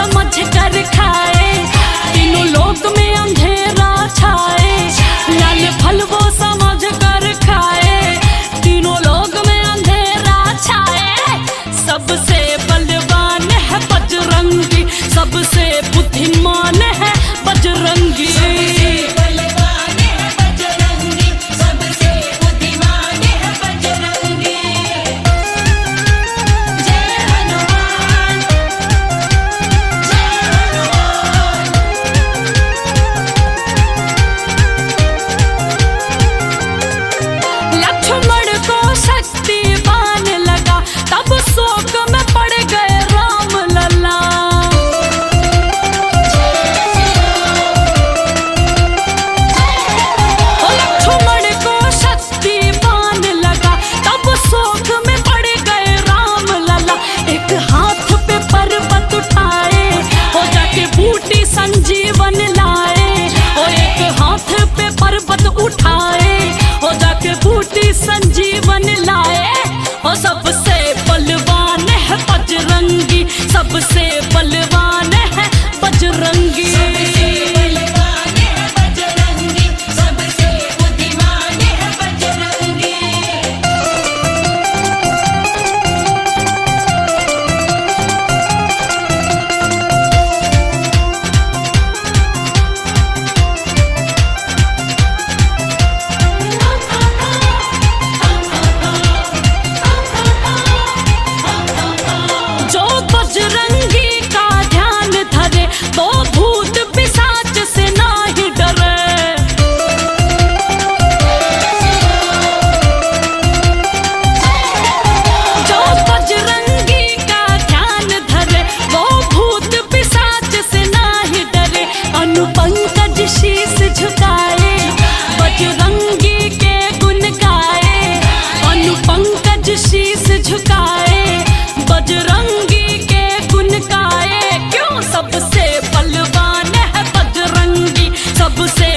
समझ कर खाए, तीनों लोक में अंधेरा छाए। लाल फल वो समझ कर खाए, तीनों लोक में अंधेरा छाए। सबसे बलवान है बजरंगी, सबसे बुद्धिमान है बजरंगी। संजीवन लाए, और एक हाथ पे पर्वत उठाए, हो जाके बूटी संजीवन लाए। और सबसे बलवान है बजरंगी, सबसे बलवान है बजरंगी। बजरंगी का ध्यान धरे, तो भूत पिशाच से नाही डरे। जो बजरंगी का ध्यान धरे, वो भूत पिशाच से नाही डरे। अनुपंकज शीश झुकाए, बजरंगी के गुण गाए। अनुपंकज शीश झुकाए, बजरंगी सबसे बलवान है बजरंगी, सबसे